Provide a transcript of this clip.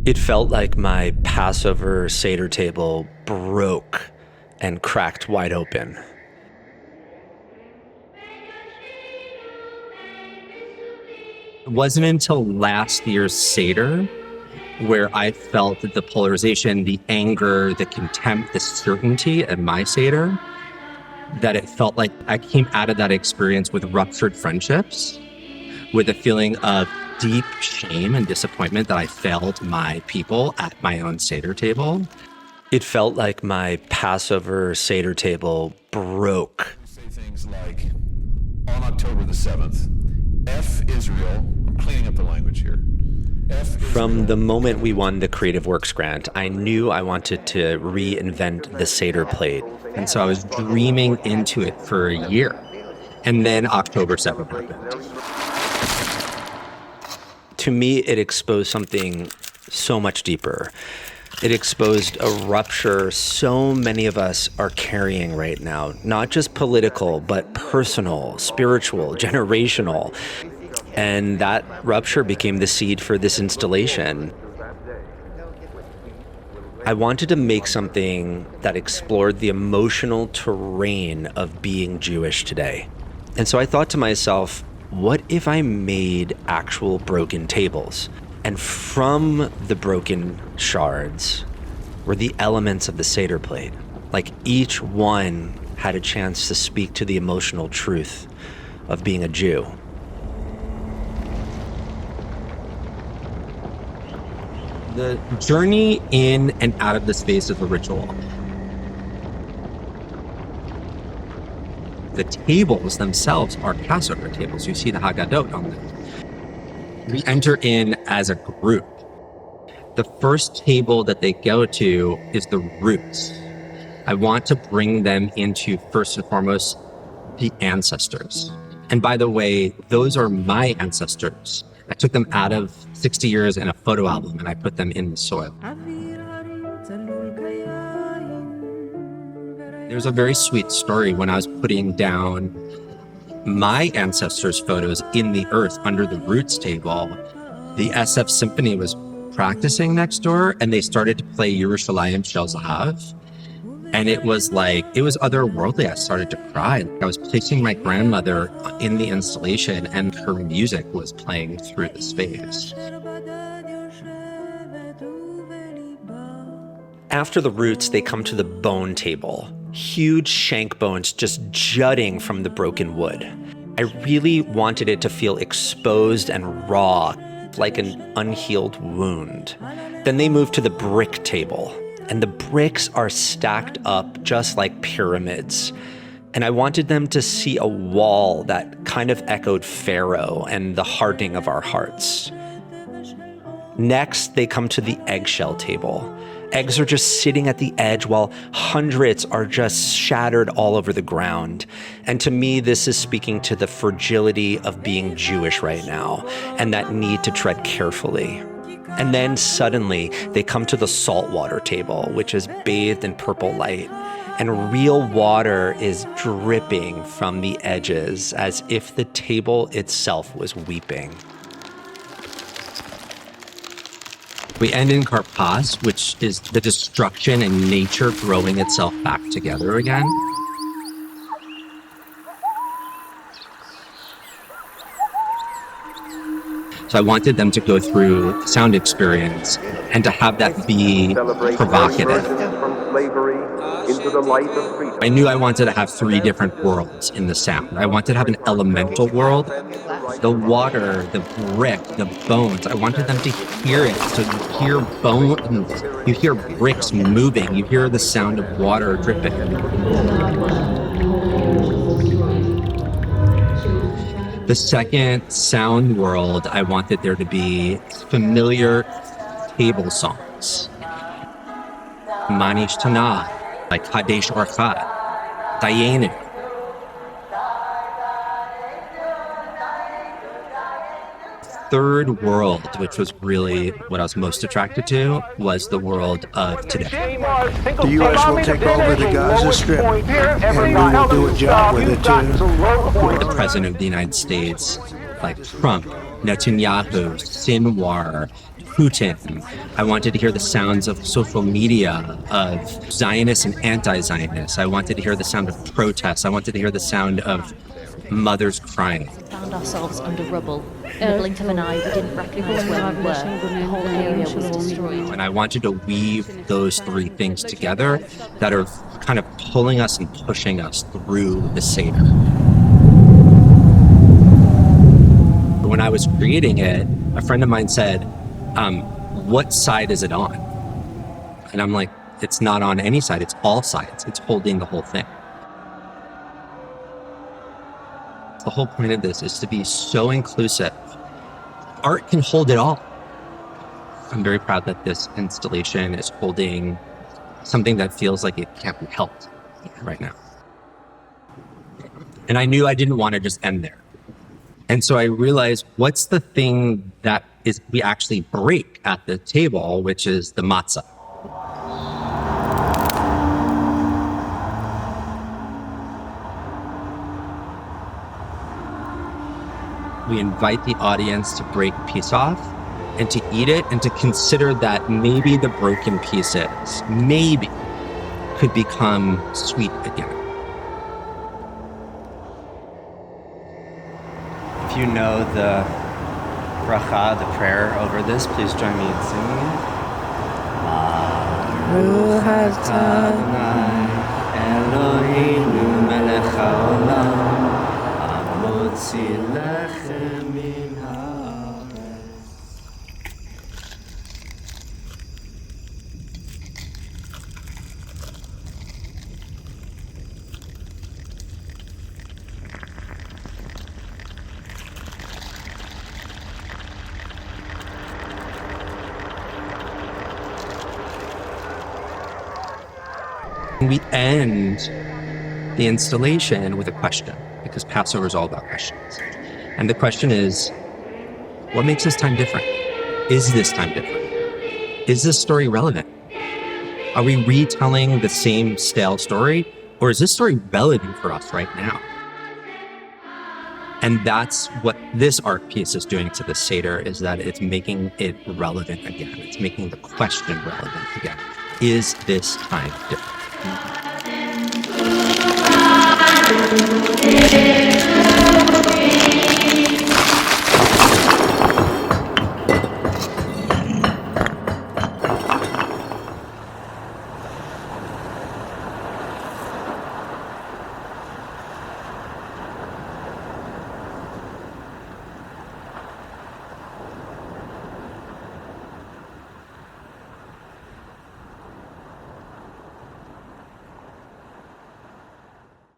It felt like my Passover Seder table broke and cracked wide open. It wasn't until last year's Seder where I felt that the polarization, the anger, the contempt, the certainty at my Seder, that it felt like I came out of that experience with ruptured friendships, with a feeling of deep shame and disappointment that I failed my people at my own Seder table. It felt like my Passover Seder table broke. Say things like, on October the 7th, F Israel, I'm cleaning up the language here. From the moment we won the Creative Works grant, I knew I wanted to reinvent the Seder plate. And so I was dreaming into it for a year. And then October 7th happened. To me, it exposed something so much deeper. It exposed a rupture so many of us are carrying right now, not just political, but personal, spiritual, generational. And that rupture became the seed for this installation. I wanted to make something that explored the emotional terrain of being Jewish today. And so I thought to myself, what if I made actual broken tables? And from the broken shards were the elements of the Seder plate. Like each one had a chance to speak to the emotional truth of being a Jew. The journey in and out of the space of the ritual. The tables themselves are Passover tables. You see the Haggadot on them. We enter in as a group. The first table that they go to is the roots. I want to bring them into, first and foremost, the ancestors. And by the way, those are my ancestors. I took them out of 60 years in a photo album and I put them in the soil. There's a very sweet story when I was putting down my ancestors' photos in the earth under the roots table. The SF Symphony was practicing next door and they started to play Yerushalayim Shel Zahav. And it was otherworldly. I started to cry. I was placing my grandmother in the installation and her music was playing through the space. After the roots, they come to the bone table. Huge shank bones just jutting from the broken wood. I really wanted it to feel exposed and raw, like an unhealed wound. Then they move to the brick table. And the bricks are stacked up just like pyramids. And I wanted them to see a wall that kind of echoed Pharaoh and the hardening of our hearts. Next, they come to the eggshell table. Eggs are just sitting at the edge while hundreds are just shattered all over the ground. And to me, this is speaking to the fragility of being Jewish right now and that need to tread carefully. And then suddenly they come to the saltwater table, which is bathed in purple light. And real water is dripping from the edges as if the table itself was weeping. We end in Karpas, which is the destruction and nature growing itself back together again. So I wanted them to go through the sound experience and to have that be provocative. I knew I wanted to have three different worlds in the sound. I wanted to have an elemental world, the water, the brick, the bones. I wanted them to hear it. So you hear bones, you hear bricks moving, you hear the sound of water dripping. The second sound world, I wanted there to be familiar table songs. Manish Tanah, like Kadesh Orchat, Dayenu. Third world, which was really what I was most attracted to, was the world of today. The U.S. will take over the Gaza Strip, and we will do a job with it too. The President of the United States, like Trump, Netanyahu, Sinwar, Putin. I wanted to hear the sounds of social media, of Zionists and anti-Zionists. I wanted to hear the sound of protests. I wanted to hear the sound of mothers crying. We found ourselves under rubble. In the blink of an eye, we didn't recognize where we were. The whole area was destroyed. And I wanted to weave those three things together that are kind of pulling us and pushing us through the Seder. When I was creating it, a friend of mine said, what side is it on? And I'm like, it's not on any side, it's all sides. It's holding the whole thing. The whole point of this is to be so inclusive. Art can hold it all. I'm very proud that this installation is holding something that feels like it can't be helped right now. And I knew I didn't want to just end there. And so I realized, what's the thing that is we actually break at the table, which is the matzah. We invite the audience to break a piece off and to eat it and to consider that maybe the broken pieces, maybe, could become sweet again. If you know the bracha, the prayer over this, please join me in singing it. Baruch atah Adonai Eloheinu melech haolam hamotzi lechem min haaretz. We end the installation with a question, because Passover is all about questions. And the question is, what makes this time different? Is this time different? Is this story relevant? Are we retelling the same stale story? Or is this story relevant for us right now? And that's what this art piece is doing to the Seder, is that it's making it relevant again. It's making the question relevant again. Is this time different?